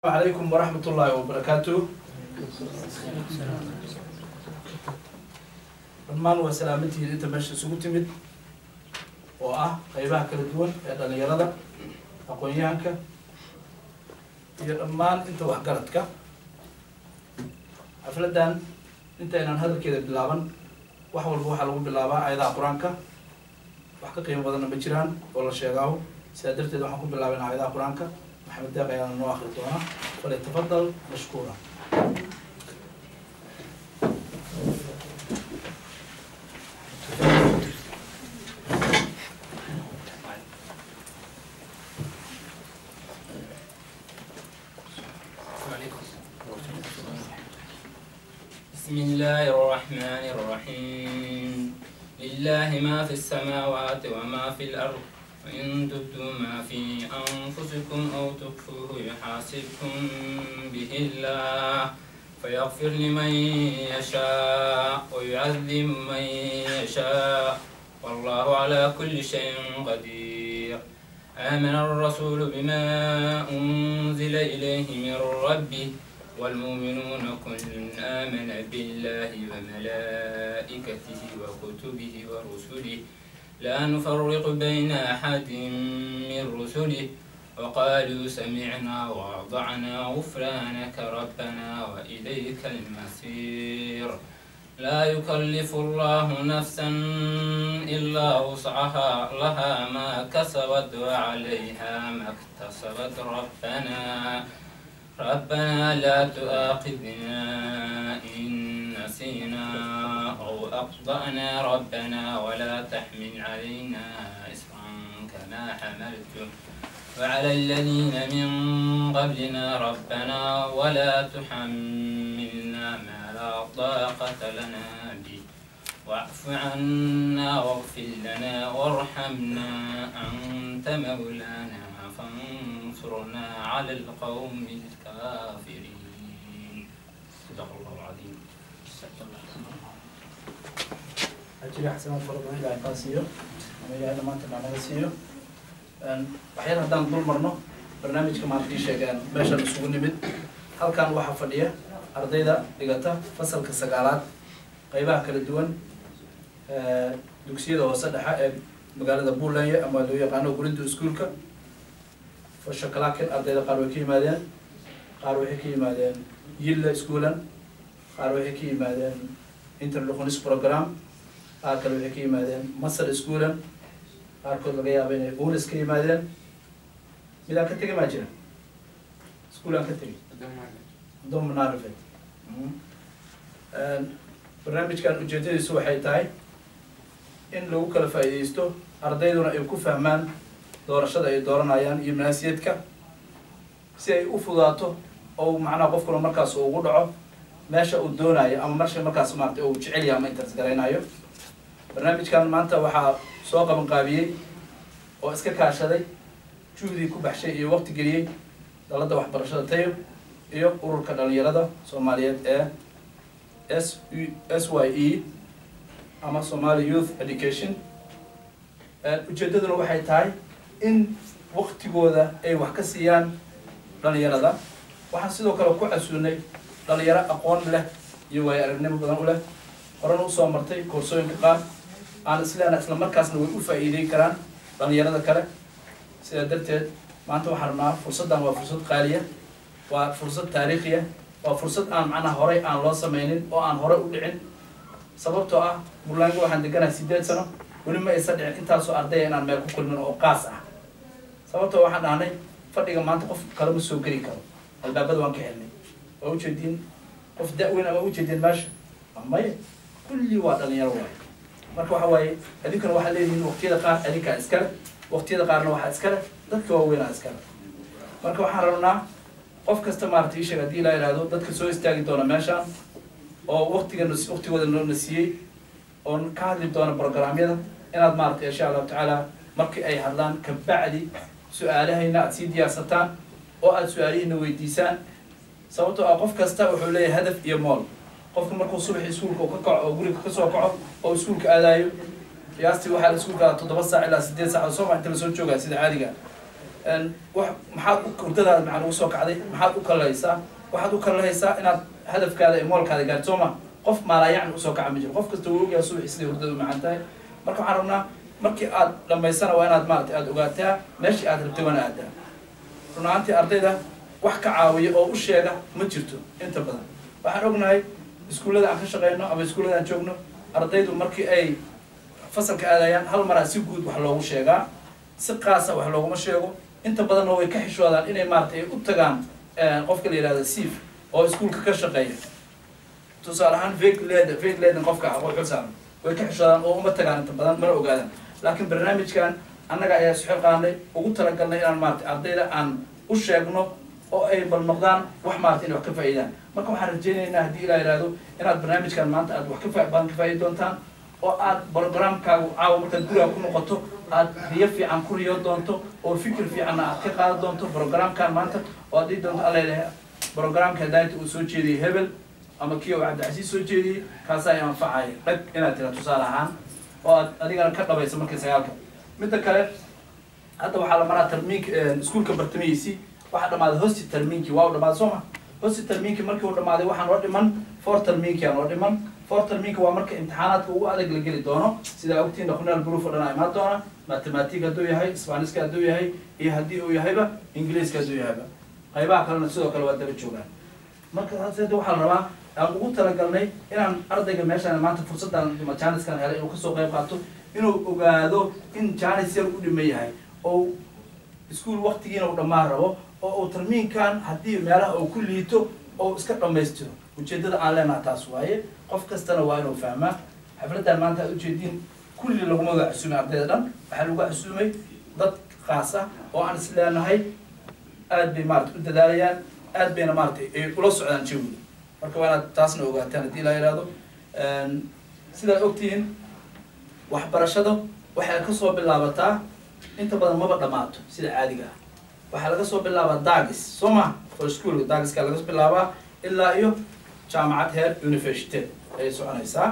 السلام عليكم ورحمة الله وبركاته. dhammaan waa salaamantihiin inta meesha isugu timid oo ah qaybaha kala duwan ee dhalinyarada aqoon-yahanka iyo dhammaan inta waxgaradka. xafladan intaynaan hadalkeeda bilaaban wax walba waxaa lagu bilaabaa aayadaha qur-aanka. wax ka qiimo badanna ma jiraan oo la sheegaaho, sidaa darteed waxaan ku bilaabayna aayadaha qur-aanka. محمد داق ayaana noo akhri doona, falyatafadal mashkuura. بسم الله الرحمن الرحيم. لله ما في السماوات وما في الأرض، وإن تبدوا ما في أنفسكم أو تخفوه يحاسبكم به الله فيغفر لمن يشاء ويعذب من يشاء والله على كل شيء قدير. آمن الرسول بما أنزل إليه من ربه والمؤمنون كل آمن بالله وملائكته وكتبه ورسله لا نفرق بين أحد من رسله وقالوا سمعنا وأطعنا غفرانك ربنا وإليك المصير. لا يكلف الله نفسا إلا وسعها لها ما كسبت وعليها ما اكتسبت. ربنا لا تؤاخذنا إن نسينا أو أخطأنا ربنا ولا تحمل علينا إصرا كما حملته وعلى الذين من قبلنا ربنا ولا تحملنا ما لا طاقة لنا به واعف عنا واغفر لنا وارحمنا أنت مولانا فانصرنا على القوم الكافرين. صدق الله العظيم. أجري حسنات فرضنا إلى قاسية وإلى ما تبعنا قاسية. أحيانا هدان طول مرنا برنامج كما في شيء باشا نسوق نبت هل كان واحد فدية أرضيدا لقطة فصل كسجالات قيبها كل الدول دوكسيدا وصدحة مقالة بولية أما لو يقانو قرندو سكولك فالشكلاكن أرضيدا قارو كي مادين قارو كي مادين يلا سكولا قارو كي مادين interlocunis program قارو كي مادين مصر سكولا قاركود لقيا بين بولس كي مادين ميدا كتير ما جرى سكولا كتير دوم نعرفه. برنامج كان أجدي سوى حيتاي إن لو كلا فايدستو أرضينا يكون فهمان دور الشدة يدورنا يان يمناسيتك سي أفضاته أو معنا قفكنا مركز أو وضعه ماشى قدونا يا أما مرشى مركز سمعت أو جعلي أما أنت تذكرين أيوه. برنامج كان معنته وحى سواق من قابية أو إسكا كاشدي جودي كوب شيء وقت قليل دلدا واحد برشة تيو إيوه أورك دليلدا سوماليات SYE أما Somali Youth Education. ujeedaduna waxay tahay in waqtigooda ay wax ka siiyaan dhalinyarada. waxaan sidoo kale ku casuunay dhalinyaro aqoon leh iyo way aragnimo badan u leh, horena usoo martay koorsooyinka qaar aan isla markaasna way u faa'iideyn karaan dhalinyarada kale. sidaa darteed maanta waxaan rabnaa fursaddan waa fursad qaaliya, waa fursad taariikhiya, waa fursad aan macnaha horey aan loo sameynin oo aan horey u dhicin. sababtoo ah Buurlaango waxaan deganahay 8 sano weli ma aysan dhicin intaasoo arday inaan meel ku kulmin oo qaas ah. sababtoo waxaan dhahnay fadhiga maanta qof kale ma soo geli karo, albaabada waan ka helnay. waa ujeedin qof da'weyn ama ujeedin meesha amay kulli waa dhalinyaro waay. marka waxa waaye adinkana waxaa leedihiin waqtiyada qaar adinkaa iskale, waqtiyada qaarna waxaa iskale dadka waaweynaa iskale. marka waxaan rabnaa qof kasta maaragtay sheeg haddii la yidhaahdo dadka soo istaagi doona meeshaan oo waqtigooda noona siiyey oon ka hadli doona programyada inaad maaragtay insha allahu tacaala markii ay hadlaan kabacdi su-aalahayna aad sii diyaarsataan oo aad su-aalihiina weydiisaan. sababtoo ah qof kasta wuxuu leeyahay hadaf iyo mool. qofka markuu subax iskuulka ka kaco oo guriga ka soo kaco oo iskuulka aadayo qiyaastii waxaa la iskuulka 7 saac ilaa 8 saac oo soo inta la soo joogaa sida caadiga maxaad hurdadaada macaan ugu soo kacday maxaad u kalahaysaa waxaad u kalahaysaa inaad hadafkaada iyo moolkaada gaarto soo ma qof maalaayacan usoo kaca ma jiro qof kasta wuu ogyahay subax siday hurdada u macaan tahay marka waxaan rabnaa markii aad dhamaysana waa inaad maaragtay aada ogaataa meeshii aad rabtay waana aadaa run ahaantii ardayda wax ka caawiya oo u sheega ma jirto inta badan waxaan ognahay iskuullada aan ka shaqeyno ama iskuullada aan joogno ardaydu markii ay fasalka aadayaan hal maraa si guud wax loogu sheegaa si qaasa wax looguma sheego inta badanna way ka xishoodaan inay maaragtay u tagaan qofka la yihahdo siif oo iskuulka ka shaqeeya tusaale ahaan vegledan qofka ah oo xilsaaran way ka xishoodaan oo uma tagaan inta badan mana ogaadaan laakiin barnaamijkan annaga ayaa isxilqaanay ugu talagalnay inaan maaragtay ardayda aan u sheegno oo ay bal noqdaan wax maaragtay inay wax ka faa'iidaan marka waxaan rajaynaynaa haddii ilaa yihahdo inaad barnaamijkan maanta aad wax badan ka faa'iidi doontaan oo aad programkaagu caawa markaad guriga ku noqoto aad riyo fiican ku riyo doonto oo fikir fiicanna aad ka qaadan doonto programkan maanta oo aad dhihi doonto alla ilahay programka hadaayta uu soo jeediyey hebel ama kii uu cabdicasiis soo jeediyey kaasaa i anfacaya dhag inaad tira tusaale ahaan oo aad adigana ka dhabayso markii sagaalka midda kale hadda waxaa la maraa tarmiinka iskuulka bartamihiisii waxaa dhamaaday hosti tarmiinkii waa u dhamaaday soo ma hosti tarmiinkii markii uu dhamaaday waxaa noo dhiman for tarmiinkii aa noo dhiman for tarmiinka waa marka imtixaanaadka ugu adag la geli doono sida ogtiin national proof oo dhan aa imaan doona mathematic hadduu yahay spaniska hadduu yahay iyo haddii uu yahayba ingiliiska hadduu yahayba qaybaha kalena sidoo kale waa daba joogaan marka hadda waxaa la rabaa aan ugu talagalnay inaan ardayga meeshaan maanta fursaddan jaaniskan helay inuu kasoo qayb qaato inuu ogaado in jaanis yar u dhiman yahay oo iskuul waqtigiina uu dhammaan rabo oo uu tarmiinkan haddii meelaha uu ku liito oo iska dhammaystiro ujeeddada aan leenaha taas waaye qof kastana waa inuu fahmaa xafladdan maanta aad ujeediin kulli laguma wada casuumay ardayda dhan waxaa lagu casuumay dad qaas ah oo aan is leenahay aad bay maarata u dadaalayaan aad bayna maaratay ay ula socdaan jawda marka waa inaad taasna ogaataan haddii la yihahdo sidaad ogtihiin waxbarashada waxay kasoo bilaabataa inta badan maba dhamaato sida caadiga ah waxaa laga soo bilaabaa dagis soo ma for schoolka dagiska laga bilaabaa ilaa iyo jaamacad heer university ayay soconaysaa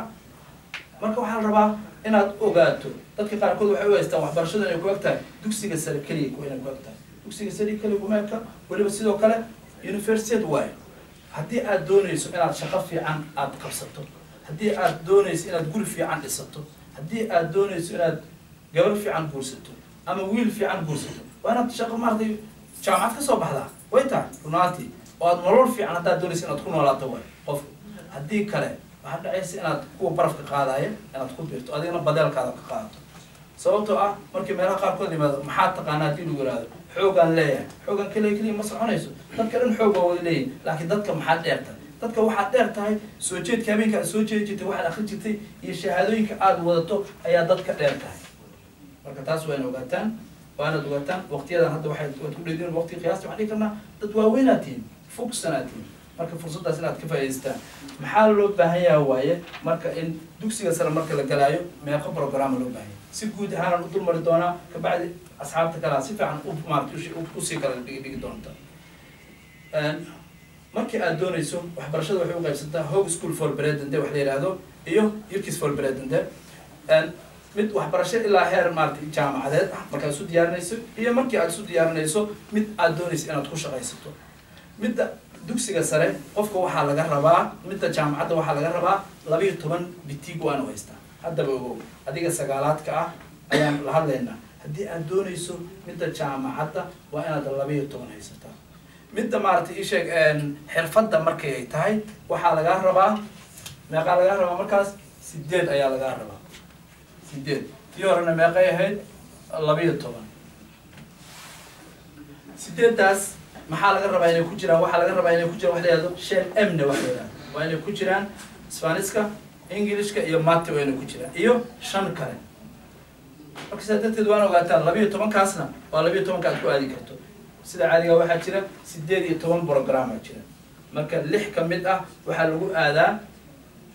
marka waxaa la rabaa inaad ogaato dadka qaarkood waxay u haystaan waxbarashada inay ku eg tahay dugsiga sare keliya inay ku eg tahay dugsiga sare keliya kuma eka weliba sidoo kale university waayo haddii aad doonayso inaad shaqo fiican aad qabsato haddii aad doonayso inaad guri fiican dhisato haddii aad doonayso inaad gabar fiican guursato ama wiil fiican guursato waa inaad shaqo maartay jaamacad ka soo baxdaa way tahay runaantii oo aad nolol fiican haddaad doonayso inaad ku noolaato way qofka haddii kale waxaad dhacaysa inaad kuwa barafka qaadaya inaad ku biirto adigana badeelkaada ka qaadato sababtoo ah markii meelaha qaarkood yimaado maxaad taqaanaa haddii lagu yihahdo xoogaan leeyahay xoogan keliya ma soconayso dadka dhan xoog waa wada leeyihin laakiin dadka maxaad dheer tahay dadka waxaad dheer tahay soo jeedka habeenka aad soo jeedi jirtay waxaad akri jirtay iyo shahaadooyinka aada wadato ayaa dadka dheer tahay marka taas waa ina ogaataan waa inaad ogaataan waqtiyadan hadda waad ku dheedin waqtiga qiyaasta waxaan dhihi karnaa dad waaweynaad tihiin fogsanaad tihiin marka fursaddaas inaad ka faa'idaystaan maxaa loo baahan yahay waaye marka in dugsiga sare marka la galaayo meeqo programa loo baahan yahay si guud ahaanan u dulmari doonaa kabacdi asxaabta kalea si fiican u maarata usii kala dhigi doonta markii aad doonayso waxbarashada waxay u qaybsantaa home school for bredende wax la yihahdo iyo yurkis for bredende mid waxbarasho ilaa heer maarata jaamacadeed ah markaad isu diyaarinayso iyo markii aad isu diyaarinayso mid aad doonayso inaad ku shaqaysato midda dugsiga sare qofka waxaa laga rabaa midda jaamacadda waxaa laga rabaa 12 bitig waanu haystaa haddaba ogow adiga sagaalaadka ah ayaan la hadlaynaa haddii aad doonayso midda jaamacadda waa inaad 12 haysataa midda maarata ii sheeg xirfadda markay ay tahay waxaa lagaa rabaa meeqaa lagaa rabaa markaas 8 ayaa lagaa rabaa 8 tii horena meeqay ahayd 12 8daas maxaa laga rabaa inay ku jiraan waxaa laga rabaa inay ku jiraan wax la yihahdo shan amne wax la yihahdo waa inay ku jiraan Spaniska Englishka iyo Math waa inay ku jiraan iyo 5 kale marka sidaa darteed waan ogaataan 12 kaasna waa 12 ka aad ku aadi karto sida caadiga waxaa jira 18 program jira marka 6 ka mid ah waxaa lagu aadaa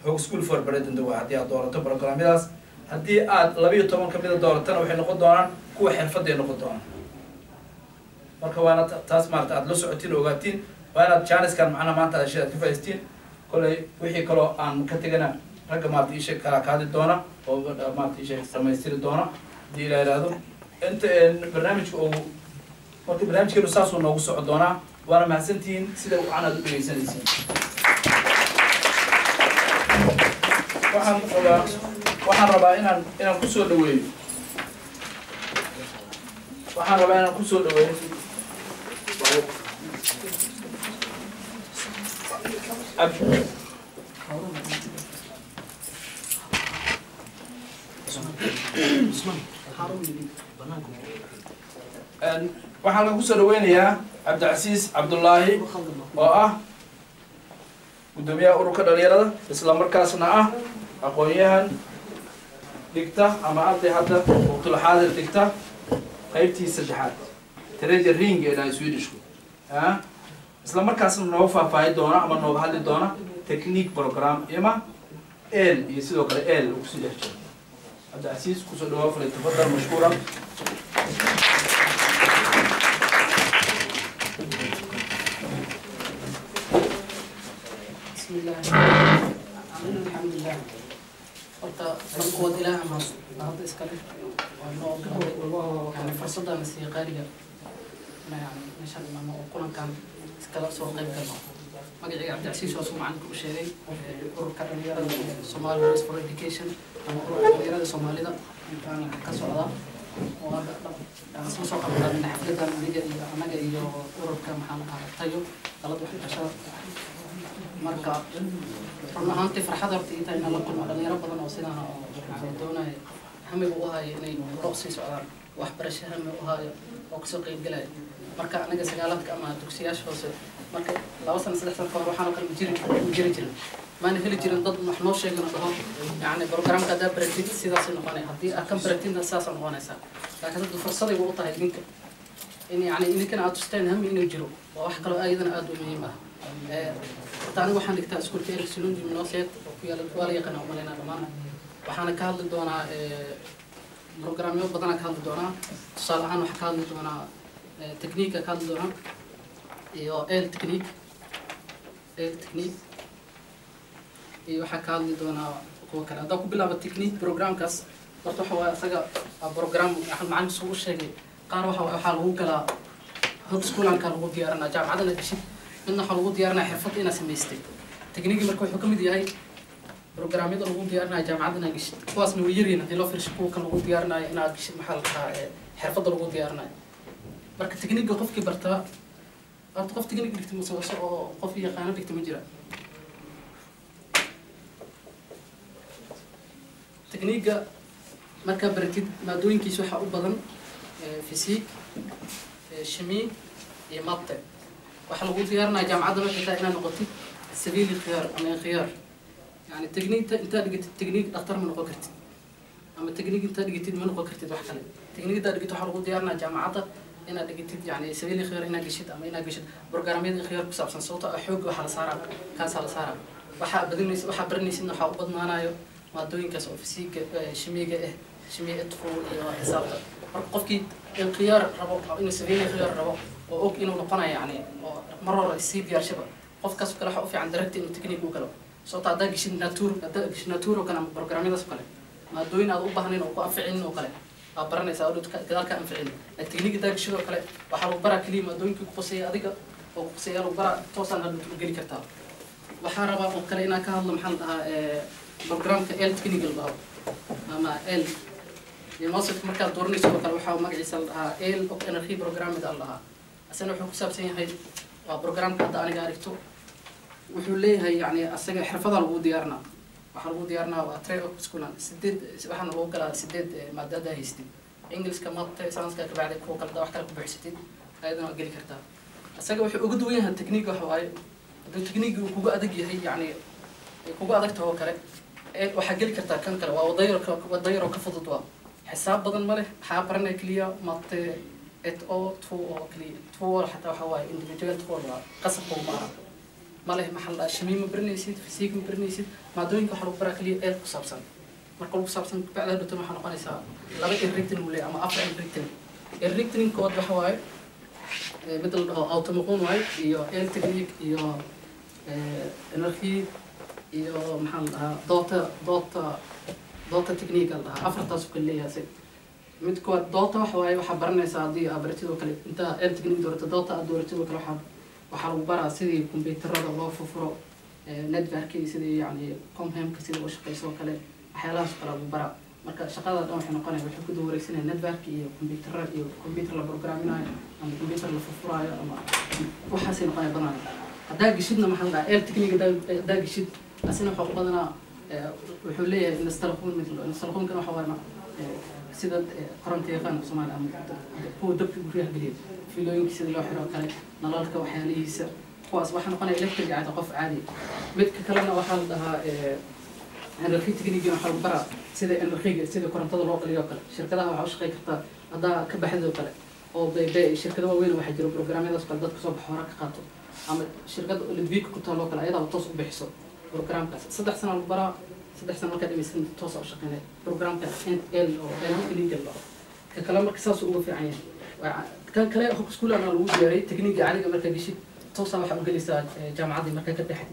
home school for bredende waa haddii aad doorato programyadaas haddii aad 12 ka mid ah dooratana waxay noqon doonaan kuwa xirfad ay noqon doonaan marka waana taas maarta aad la socotiin ogaatiin waana jaaniskan macna maanta aad shaqada ka faa'iideystiin kolay wixii kale aan ka tagana ragga maarta isha kala kaadi doona oo maarta isha samaystiri doona hadii la yiraahdo inta barnaamijku uu marka barnaamijkeenu saasuu noogu soco doonaa waana mahadsantihiin sida wacan aad u dhegaysanaysiin waxaan rabaa inaan kusoo dhaweeyo waxaan lagu soo dhaweynayaa cabdicasiis cabdullaahi oo ah gudoomiyaha ururka dhalinyarada isla markaasna ah aqoon-yahan dhigta ama arday hadda waqtul xaadir dhigta qaybtii saddexaad treasure ring ee dhahay swedishku isla markaasna nooga faahfaahi doona ama nooga hadli doona technique program ima el iyo sidoo kale el uu kusii dhex jiro cabdicasiis kusoo dhawaa fulay tafadal mashkuuran بسم الله الحمد لله horta markood ilaaha mahadda iskale waa noo galay yani fursadda nasiiya qaaliga yani meeshaan imaano oo kulankan iskala soo qayb galno magacayga cabdicasiis waa suu macalinka u sheegay ururka dhalinyarada Somali Race for Education ama ururka dhalinyarada Soomaalida intaan ka socda oo hadda isla soo qabtaan xafladan anaga iyo ururka maxaa la dhahaa tayo dalad waxbarashada marka run ahaantii farxad horta inta inaan la kulmo dhalinyaro badan oo sidaan oo waxaan doonayo hamiga u hayo inay hore sii socdaan waxbarasho hami u hayo oo kasoo qayb galaya marka anaga sagaaladka ama dugsiyaasha hoose marka 2 sano 3 sano kahor waxaan oo kale ma jiri jirin maana heli jirin dad wax noo sheegana dhaho yani programka haddaa baratid sidaas noqonay haddii aad kan baratidna sidaas noqonaysaa laakiin hadda fursaday u tahay idinka in yani idinkana aad tusteen hami inuu jiro waa wax kaloo ayadana aad u muhiim ah tani waxaan dhigtaa iskuulka Eric Silunji Minoset oo ku yaala wala yaqaan oo malena dhamaan waxaan ka hadli doonaa programyo badan ka hadli doonaa tusaale ahaan waxaan ka hadli doonaa technique ka hadli doonaa iyo el technique iyo waxaan ka hadli doonaa kuwa kale hadda ku bilaabo technique programkaas horta waxa waa asaga program waxaan macalin soo sheegay qaar waxa lagu galaa high schoolanka lagu diyaarinaa jaamacadana gashid midna waxa lagu diyaarinaa xirfad inaad samaystay technique marka wuxuu ka mid yahay programyada lagu diyaarinayo jaamacadda inaad gashid kuwaasna way yaryihiin haddii loo fiirsho kuwa kan lagu diyaarinayo inaad gashid maxaa la dhahaa xirfadda lagu diyaarinayo marka technique qofkii bartaa horta qof technique dhigtay musawaso oo qof yaqaano dhigtay ma jira technique marka baratid maadooyinkiisa waxa u badan physique chimie iyo math waxa lagu diyaarinayo jaamacadda waxay tahay inaad noqotid sabiili khiyaar ama khiyaar yani technique inta dhigtid technique dhaqtar ma noqon kartid ama technique inta dhigtid ma noqon kartid wax kale technique inta dhigtid waxa lagu diyaarinayo jaamacadda inaad dhigtid yani sabiili khiyaar inaad gashid ama inaad gashid programyada khiyaar ku saabsan sababtoo ah xoog waxa la saaraa kaas la saaraa waxa badinaysa waxa baranaysid waxa u badnaanayo maadooyinkaas oo physique chimiga chimie etfo iyo xisaabta marka qofkii khiyaar rabo inuu sabiili khiyaar rabo oo og inuu noqonayo yani oo mar hore si diyaarshaba qofkaas kale waxa u fiican direct inuu technique u galo sababtoo ah gashid nature oo kana programyadaas kale maadooyin aad u baahneen oo ku anficin oo kale aad baranaysaa oo gadaal ka anficin technique gashid oo kale waxa lagu baraa kaliya maadooyinka ku qosay adiga oo ku qosay lagu baraa toosan aad u geli kartaa waxaan rabaa oo kale inaan ka hadlo maxaan dhahaa programka el technique la dhaho ama el الموسيقى مركز دورني سو كان وحاو مقعي سالها إل أو إنرجي برنامج ده الله أصلا وحنا حساب سين هاي برنامج هذا أنا قاريته وحنا ليه هاي يعني أصلا حرفة الوجود ديارنا وحرود ديارنا وأتري أو سكونا سدد وحنا وكلا سدد مادة ده هيستي إنجليز كمات سانس كبعد كوكل ده وحكي لكم بحسيتين هذا ما قلي كرتا أصلا وحنا وجود وين هالتكنيك وحواي التكنيك وكوجا أدق هي يعني كوجا أدق توكله وحقي لك كرتا كان كلا وضير وكفضت حساب بدن ماله حابرنا كليا مات ات او تو او كليا تو حتى حواي individual تو قصب ماله محل شميم برنيسيد فيزيك برنيسيد ما دوين كحرو برا كليا ال كسبسن marka ugu saabsan bacda dhunta waxaan noqonaysaa laba irritin uu leeyahay ama afar irritin kood waxa waaye mid la dhaho automaton waaye iyo el technique iyo energy iyo maxaa la dhahaa doota technique la dhahaa afartaas ku leeyahay mid koowaad doota waxa waaye waxaa baranaysaa haddii aad baratidoo kale inta technique doorata doota aad dooratidoo kale waxaa lagu baraa sidii kombiyuutarada loo furfuro networkii sidii yacni comhemka sida loo shaqeyso oo kale waxyaalahaas kale lagu baraa marka shaqada dhan waxay noqonaya waxay ku dawareegsanaya network iyo computer la programinayo ama computer la furfuraayo ama waxaasay noqonaya badanaa haddaa geshidna maxaa la dhahaa technique haddaa geshid asina waxaa ku badanaa wuxuu leeyahay installation waxa waaye sida koronto yaqaan Soomaaliya ama kuwa dabka guryaha geliya fiilooyinka sida loo xiro kale nalalka waxyaalihiisa kuwaas waxaa noqonaya electric caadi qof caadi midka kalena waxaa la dhahaa energy technique waxa lagu baraa sida energy sida korontada loo qaliyo kale shirkadaha waxa u shaqeyn kartaa haddaa ka baxdo kale oo shirkado waaweyn waxaa jira programyadaas kale dadka soo baxo hore ka qaato ama shirkad Olympic ku taalo kale ayada toos u bixiso programkaas 3 sano lagu baraa 3 sano marka dhimaysan toos u shaqeynay programka NL oo technique ka kala marka saas ugu fiican yahay kan kale oo iskuul aan lagu diyaariyay technique caadiga marka gishid toos waxa u gelisaa jaamacadda marka ka dhaxay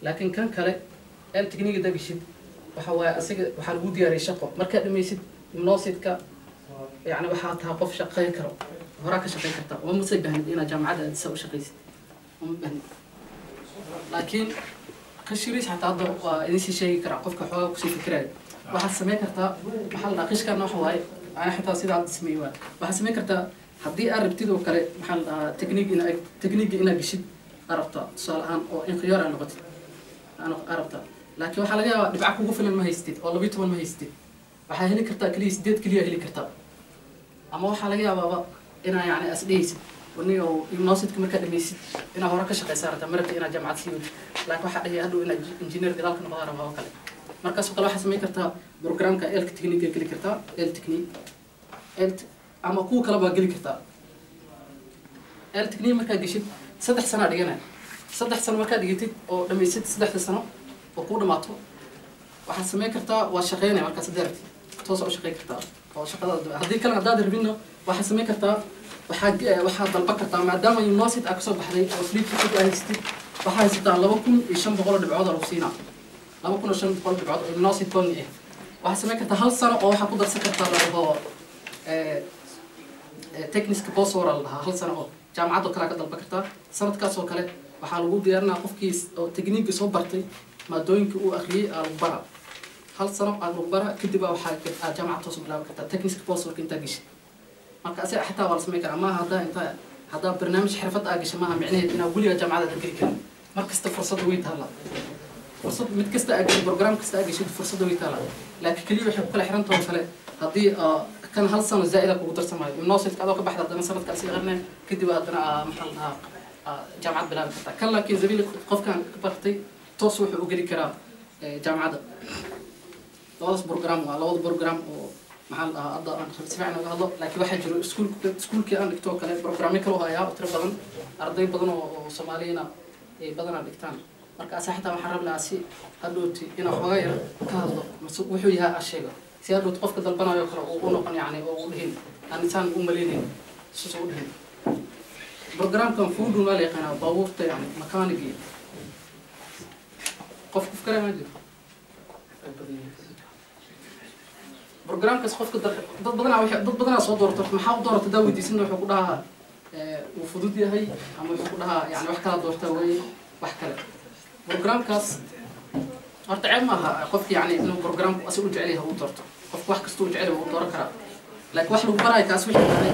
laakiin kan kale technique da gishid waxa waaye asiga waxa lagu diyaariyay shaqo marka dhimaysid noosidka يعني waxaa tahay qof shaqeyn karo hore ka shaqeyn karta oo ma sabahan ina jaamacada aad soo shaqeysid laakiin qashiriis hatta hadda idin si sheegi kara qofka xoogaa ku sii fikiray waxa sameyn kartaa maxal dhaqishka waxa waaye ana xitaa sida aad sameeyay waxa sameyn kartaa haddii aad rabtid oo kale maxal technique ina gishid arabta salahan oo in khiyaar aan noqotid aan arabta laakiin waxa laga yaabaa dhibco kugu filan ma haystid oo 12 ma haystid waxa heli kartaa kaliya 8 kaliya heli kartaa ama waxa laga yaabaa ina yani asdheeysid ونيو يمناسيد كمركا دميسيد إنا هوراك شقي صارت مركا إنا جامعة سيود لكن واحد يهدو إنا إنجينير كذلك نقدر ما هو كله مركز وكل واحد سمي كرتا برنامج كإلك تكنيك كلي كرتا إل تكنيك إل أما كو كلا بقى كلي كرتا إل تكنيك مركا جيشيد 6 سنة ديانا 6 سنة مركا ديجيتي أو دميسيد 6 سنة وكود ماتو واحد سمي كرتا وشقينا مركز ديرتي توصل شقي كرتا أو شقة هذه كلام عداد ربنا واحد سمي كرتا waxaa dalba kartaa maadaama university aad kasoo baxday oo fliipki ku haystid waxaa haysataa 2500 dhibcood lagu siinaa 2500 dhibcood oo university bani ah waxaa sameyn kartaa hal sano oo waxaa ku darsan kartaa labo technical post oral hal sano oo jaamacad kale ka dalba kartaa sanadkaas oo kale waxaa lagu diyaarinaa qofkii oo technique soo bartay maadooyinka uu akhriyay lagu bara hal sano lagu bara kadib waxaa jaamacad soo bilaabi kartaa technical post oral inta gashay marka asii xataa wala sameyn kara ma hada barnaamij xirfad ah gashay ma macnaheedu ina waliga jaamacada geli karo markasta fursad way taala fursad mid kasta ay program kasta ay gashay fursad way taala laakiin kaliya waxa kala xiran tahay kale hadii kan hal sano zaa'ida ku darsamay imnoosid ka ka baxda dana sanadka si qarnay kadib hadana maxal jaamacad bilaa karta kan laakiin zabiil qofkan ka bartay toos wuxuu u geli karaa jaamacada labada program oo محل أضاء سمعنا هذا لكن واحد جرو سكول كأن دكتور كله برنامج كله هيا ترى بدن أرضي بدن وصومالينا بدن الدكتور مركز أسحتها محرم لعسي هدوتي هنا خير كهذا وحويها أشياء سيادو تقف كذا البنا يقرأ ونقن يعني وولهن الإنسان أملينين سوسولهن برنامج كان فود وما لقينا باورت يعني مكاني قف فكرة ما جد برنامج كسخف كده ضد بدنا صوت دورته محاول دورته داوي دي سنة وحقولها وفضودي هاي أما وحقولها يعني وحكلا دورته وهي وحكلا برنامج كاس أرتعب معها قف يعني إنه برنامج أسوي عليها ودورته قف واحد كستوج عليه ودورة كرا لكن واحد البراء كاس وحده هاي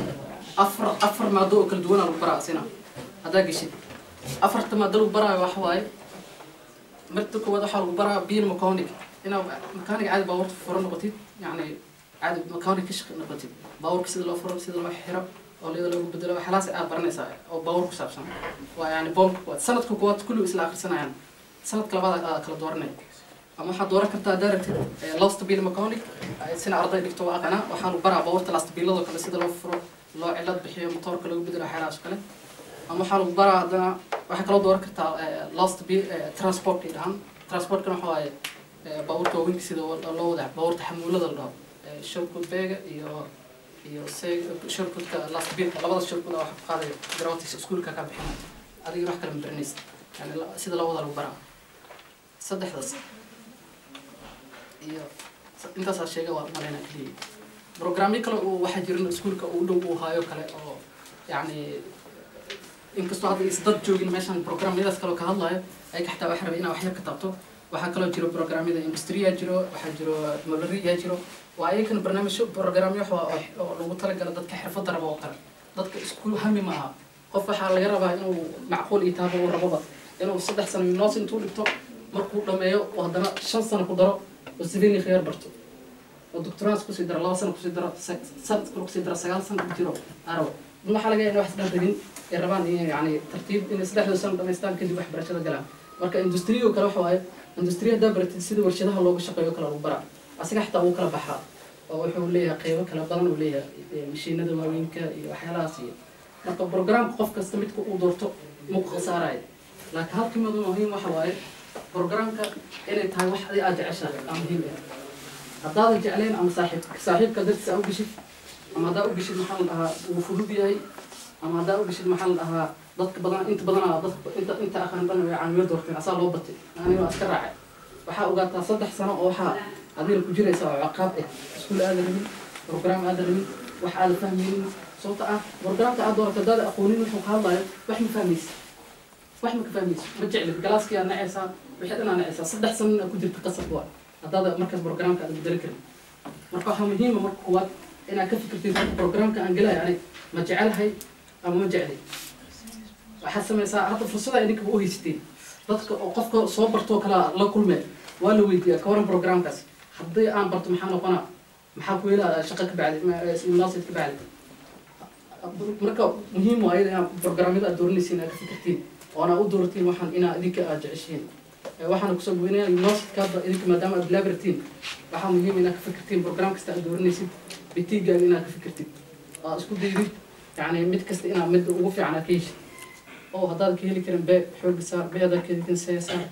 أفر ما دو كل دونا البراء سنة هذا قشيد أفرت ما دلو البراء وحواي مرتك وده حال البراء بين مكانك هنا مكانك عاد باورت فرن قتيل يعني عاد مكانك كشخ نقطي باور كسيد لو فرق سيد لو حيرة أو ليه لو بدله حلاس برنيسا أو باور كسبسان ويعني بول كوات سنة كوات كله إسلا آخر سنة يعني سنة كلا بعض كلا دورنا أما حد دورك كرتا دارت لاست بيل مكانك سنة أرضي دكتور أنا وحالو برا باور تلاست بيل لو كلا سيد لو فرق لو علاد بحية موتور كلا بدله حلاس كله أما حالو برا هذا واحد كلا دورك كرتا لاست بيل ترانسبورت إيران ترانسبورت كنا حواي باور توين كسيد الله وضع باور تحمل هذا الله شركة بيجا iyo shirkadka last bid labada shirkad oo wax qaaday gratis iskuulka ka bixin adiga wax kala barnays yani sida loo wada lagu baraa saddexdaas iyo intaas sheegay waa marayna kaliya برنامج كله واحد يرن سكول كأولو وهايو كله أو يعني إن كستو هذا يصدق جوجين مثلا برنامج هذا كله كهلا أي حتى واحد بينا واحد كتابته واحد كله جرو برنامج هذا إندستريا جرو واحد جرو مبلغي جرو وأي كان برنامج شو برنامج هو لو طلع قال ضد كحرف ضرب وقر ضد سكول هم معها قف حال يربا إنه معقول يتابع وربضة إنه صدق سنة من الناس إنتوا اللي بتوع مركو لما يو وهذا شن سنة قدرة والسفيني خيار برتو والدكتوراه كوسيدرا الله سنة كوسيدرا سنة كوسيدرا سجال سنة كتيرو عربي ما حلقة إنه واحد قدرين الربان يعني ترتيب إن سلاح سنة دمستان كذي واحد برشة جلام مركا إندستري وكلا حواي إندستري ده برتسيد ورشدها الله بالشقة يوكلا وبرا أسيق حتى وكلا بحر أو يحول ليها قيمة كلا بدن وليها مشينا دوامين وحيلاسية مركا برنامج قف كاستميت كودورتو مو خسارة لكن هل كم يوم مهم وحواي برنامج إنه تاي واحد أجعشة مهم هذا جعلين أم صاحب كدرت سأو بشيء أما هذا بشيء محل وفلوس هاي أما هذا بشيء محل ضدك بدنا أنت بدنا ضدك أنت أخذنا بدنا عن يدورتين أصلا لوبتي أنا أذكر راعي وحاول قلت صدق سنة أو حا هذه الكجرة سوا عقاب سكول هذا من برنامج هذا من وحال فهمين صوت برنامج أدور كذا أقولين وحول الله وحنا فهميس مجعل جلاسك أنا عيسى بحيث أنا عيسى صدق سنة كجرة قصة بوا هذا مركز برنامج كان بدركه مركز مهم مركز أنا كيف فكرت برنامج كان جلا يعني مجعلها أو مجعلي وحسب مساء هذا فرصة إنك بوهي ستين ضدك وقفك صوبر توكلا لا كل ما ولا ويدي كورن برنامج كاس حضي أنا برضو محل قناة محل كويلا شقك بعد الناس يتبعد مركز مهم وأيضا برنامج أدورني سينا كيف فكرتين وأنا أدورتين وحن إنا ذيك أجعشين waxaan ku soo goynaa university ka idinka maadaama aad laboratory waxa muhiim inaad ka fikirtiin program kasta aad dooranaysid bitiga inaad ka fikirtid isku daydid yani mid kasta inaad mid ugu fiican ka heshid oo hadaad ka heli karin bee xoog saar beeda ka idin saysan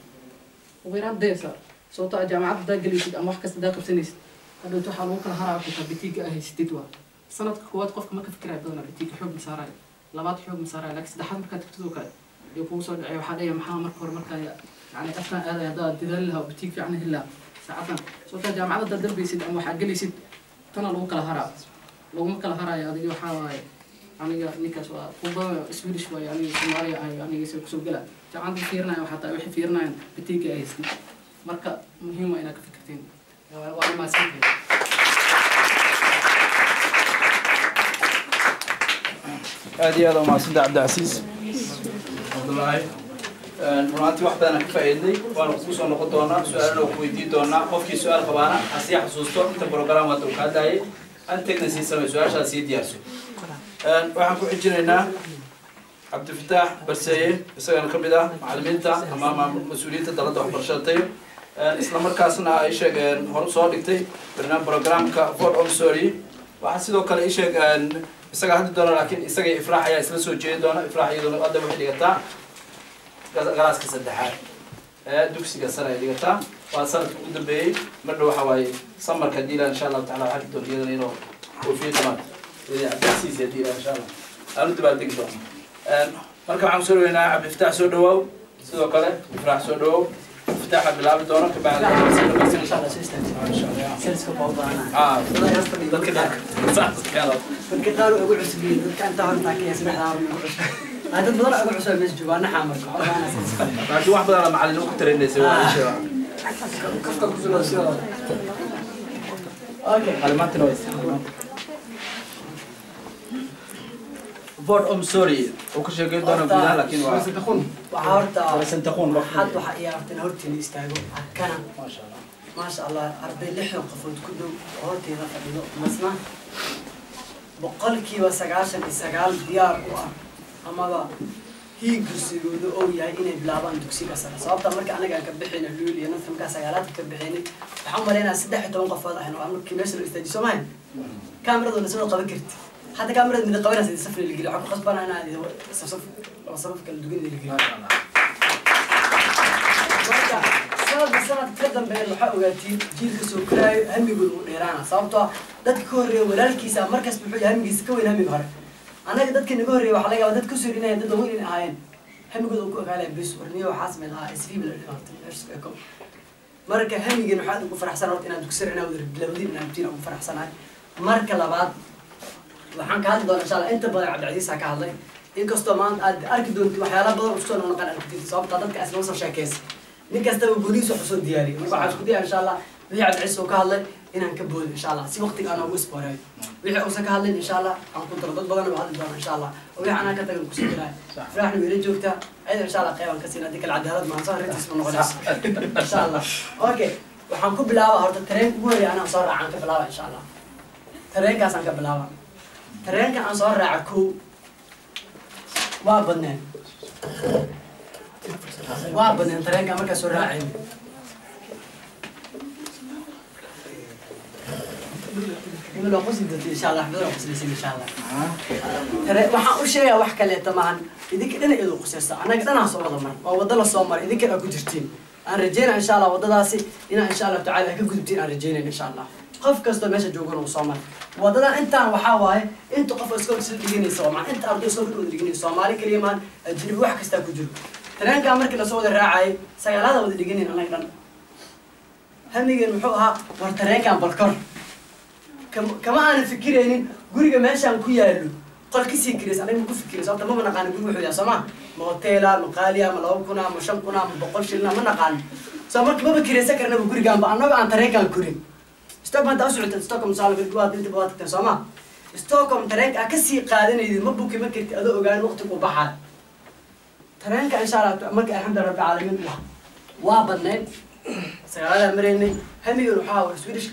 ugu yaraan deesa soo taa jaamacad daagalisid ama wax kasta daad qabsanaysid hadda inta waxa lagu kala haraa ku bitiga ah haysatid waa sanadka koowaad qofka ma ka fikiraya badan bitiga xoog saaray labaad xoog saaray laakiin saddexaad marka tagtid kale iyo ku soo dhacay waxa dhaya maxaa marka hore marka يعني أصلاً هذا تدل لها وبتيجي في عنه الله ساعتها صوت الجامعة ده درب يصير أما حاجة يصير تنا لو كلا هرا لو ما كلا هرا يعني يحاول يعني نيكاس وقوة اسمه شوي يعني سماري يعني يصير كسب جلا جامعة فيرنا وحتى يحيي فيرنا بتيجي أيسن مركا مهمة إنك فكرتين وأنا ما سمعت هذه مع سيد عبد العزيز عبد الله runtii wax badan ka faa'iiday waan ku soo noqon doonaa su'aalo ku weydiin doonaa qofkii su'aal qabaana hasi xasuusto inta program wada uu ka daayay anteegna si samay su'aashaas si diyaarso waxaan ku xijinaynaa عبد الفتاح برسيه isagana kamid ah macallimiinta ama mas'uuliyiinta dalada waxbarashada isla markaasna ay sheegeen hor soo dhigtay barnaamij programka for on sorry waxa sidoo kale ay sheegeen isaga hadda doona laakiin isaga ifraax ayaa isla soo jeedi doona ifraax iyadoo hadda waxay dhigataa غلاس كسدحات دوكسي كسر هذه قطع وصلت قدام بي مرة وحواي سمر كديلا إن شاء الله تعالى حد الدنيا لينو وفي كمان إذا عباسيس يديلا إن شاء الله أنا تبغى تقدر مركب عم سولو هنا عم يفتح سودو سودو كله يفرح سودو يفتح بلعب دوره كبعد إن شاء الله سيستم إن شاء الله سيرسك موضوعنا كذا صح كذا فكذا أقول عسبين كان تعرف تاكي اسمه هذا بدل أقول عسبين بس جوانا حامر بعد واحد بدل مع اللي نقطة الناس كفك كذا سوا أوكي علامات نويس فور سوري وكل شيء قد أنا بقولها لكن وعارضة سنتخون حد وحقيقة هورتين يستاهلوا كنا ما شاء الله أربعين لحية قفوت كله هورتين رفضوا مسنا بقول كي وسجاشن السجال ديار أما ذا هي قصي ودو أو يعني إني بلابان دكسي كسر صابت أمرك أنا قاعد كبحين اللولي أنا فهم كسجالات كبحيني تحمل أنا سدح توم قفاض أحنا وعمل كيميسر استدي سمعين كاميرا ولا سوى قبكرت حتى كاميرا من القوارع سيد سفر اللي قلوا عقب غصبنا أنا هذه صف كالدقين اللي قلوا سنة تقدم بين الحق وقتي جيل كسوكراي هم يقولوا إيران صابتها دتك كوري ولا الكيسة مركز بحوجة هم يسكوين هم يبهر أنا دتك نقولي وحلاقة دتك كسورينا دت دوين عين هم يقولوا كوك على بس ورنيه وحاسم لها إسفي بالإمارات إيش سكوا مركز هم يجي نحاد وفرح سنة أنا دكسر أنا ودر بلودي من أمتين وفرح سنة marka labaad waxaan ka hadli doonaa insha Allah inta badan Cabdicasiis ka hadlay inkastoo maanta aad arki doonto waxyaalo badan oo soo noqon aragtid sababta dadka aslan soo sheekaysa nin kasta uu booliis wax soo diyaariyay marka waxaan isku diyaar insha Allah wixii Cabdicasiis oo ka hadlay inaan ka boodo insha Allah si waqtiga aan ugu isbooray wixii uu ka hadlay insha Allah aan ku daro dad badan oo hadli doona insha Allah oo wixii aan ka tagay ku soo diray faraxna weeyna joogta ayda insha Allah qeyban ka siinaa dikal cadaalad ma soo reetis ma noqonayso insha Allah okay waxaan ku bilaabaa horta tareen ugu horeeya anaa soo raacaan ka bilaabaa insha Allah tareenkaas aan ka bilaabaa tareenka aan soo raaca kow waa badneen tareenka markaa soo raacayna لو قصدت إن شاء الله حضروا قصدي إن شاء الله ترى وحنا شيء وحكي لي طبعا إذا كنا إذا قصص أنا قد أنا صور ضمن ووضل الصومر إذا كنا كجرتين أنا رجينا إن شاء الله وضلاسي إن شاء الله تعالى كجرتين أنا رجينا إن شاء الله قف كسر ماشي جوجل وصومر وضلنا أنت وحواي أنت قف اسكت سلتجيني صومر أنت أرضي صومر ودرجيني صومالي كليمان الجنوب واحد كستا كجر ترى أنا كأمر كنا صور الراعي سيال هذا ودرجيني أنا كنا هم يجي نحوها ورترى كان بالكر كما أنا فكرين قولي ماشي عن كيالو قال كيسي كريس أنا مكو فكريس أنت ما نقان قولي وحيا سما موتيلا مقاليا ملاوكنا مشمكنا مبقولش لنا ما نقان سامرك ما بكريس كرنا بقولي جنب أنا عن طريق الكوري استوك ما تأسرع تستوكم صالح بالجواد أنت بواتك تسمع استوكم طريق أكسي قادين إذا ما بوكي ما كنت أدو جان وقتك وبحر طريق إن شاء الله أمرك الحمد لله رب العالمين وابنين سيارة مريني هم يروحوا سويدش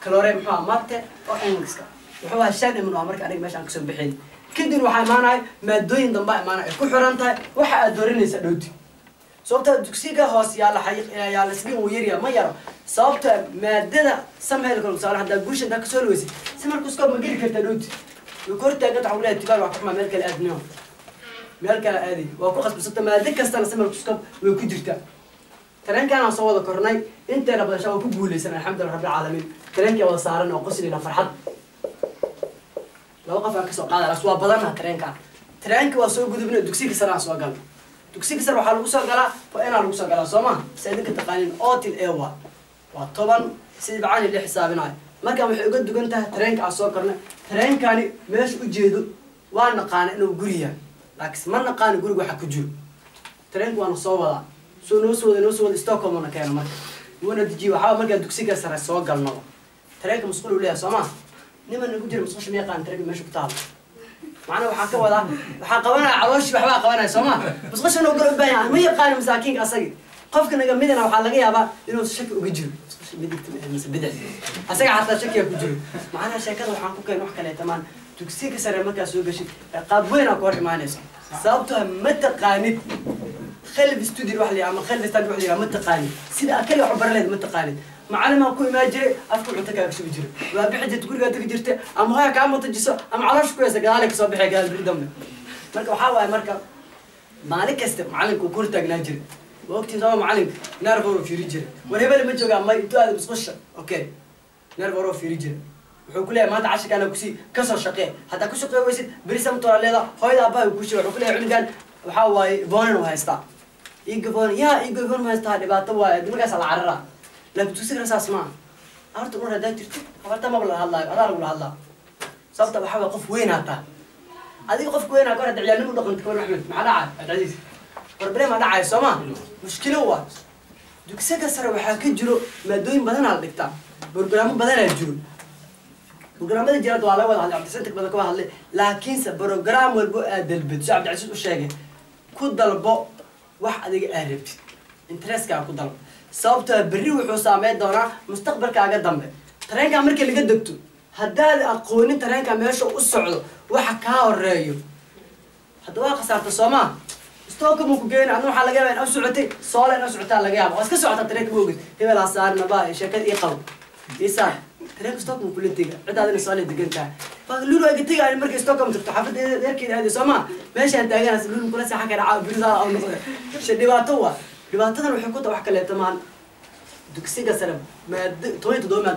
كلوري محا مارته أو إنجلسكا وحوا الشيء من عمرك أنا ماشي عنك سبحين كدين وحا ماناي ما دوين ضمبا ماناي كحرانتاي وحا أدوريني سدودي صوبته دكسيكا هوس يلا حقيق يلا سبين ويريا ما يرى صوبته مادة سمها لكم صار حدا قوش ده كسولوسي سمر كسكوب ما قلك تدودي وكرت قطع ولا تبار وحكمة ملك الأدنيو ملك الأدي وقص بسطة مادة كستنا سمر كسكوب وكدرته ترى كان صوّد كورناي أنت ربنا شاوك بقولي سنة الحمد لله رب العالمين ترى كي وصارنا وقصني لفرحة لو وقف عكس وقال الأسواق بدرنا ترى كي وصوّد بدو دكسيك سنة أسواق قال دكسيك سنة وحلو وصل قال فأنا لو وصل قال سما سيدك التقالين أوتي الأول وطبعا سيد بعاني اللي حسابنا ما كان يقول دكنته ترى كي أسواق كورنا ترى كان مش وجهه وأنا قان إنه قرية لكن ما نقان قرية وحكي جل ترى وأنا صوّد نوسود ستوكهولم أنا كان مرة وانا تجي وحاول مرة دكسيكا سر السواق قال نوا تراك مسؤول ولا سما نما نقول جرب مسخش ميقان تراك ماشي بطال معنا وحكوا ولا وحقوانا عواش بحوا قوانا سما مسخش إنه قرب بيان ما يقان مساكين أصيد قف كنا جمدنا وحلاقيها بقى إنه شك وجرب مسخش بدك بدك أصيد حتى شك وجرب معنا شكل وحكوا كان وحكي له تمام دكسيكا سر مرة سوق شيء قابونا كوري معنا صابتها متى قانت خلف استوديو وحلي عم خلف استوديو وحلي عم متقاني سيدا أكل وحبر له متقاني معلم أكون ما جري أفكر عتك شو بيجري وبحجة تقول قاعد تجرته أم هاي كعم تجسوا أم علاش كويس قالك صباح قال بالدم مركب حاول مركب مالك است معلم كورتك ناجري وقت زمان معلم نرفع في رجل والهبل ما جوا ما يتوالد بس خش أوكي نرفع في رجل وحكولي ما تعشق أنا كسي كسر شقيه حتى كسر قوي ويسد بريسم ترى ليلا هاي أبا وكسر وحكولي عند قال وحاول بونن وهايستا يقبون ما يستاهل باتوا دمك على عرّة لكن تسكر أساس ما أردت أقول هذا ترتب أردت ما بقول هلا أنا أقول هلا صبت بحاول أقف وين هذا هذه قف وين أقول هذا عيال نقول دخلت كون أحمد مع العاد العزيز ربنا ما دعى سما مشكلة هو دوك سكر سر وحاكي جرو ما دوين بدن على الدكتور برنامج بدن الجرو برنامج الجراد وعلى ولا على عبد بدك وعلى لكن سبرنامج والبو دلبت شعب العزيز وشاقة كود البو واحد أديك أهربت إنترست كأكو ضرب صابته بري وحسامات دورا مستقبل كأجد ضمه ترى كان أمريكا اللي قدكتو هدال القوانين ترى كان ماشوا الصعود وحكاها الرأيو هذا واقع صارت الصومال استوكم وكجين عنو حلا جاي أو سعتي صالح أو سعتي على جام بس كسعت الطريق بوجد هي ولا صار نباي شكل يقو يسار ترى استوكم كل تيجا عد هذا الصالح دقنتها فقالوا له أجتيجا على المركز استوكم تفتح فد ذكي هذه الصومال ماشي أنت جانا سلون كل ساعة كده عاب برزا أو نصير شديباتوا دباتنا وحكوته وحكي له تمام دكسيجا سلام ما توين تدوم ما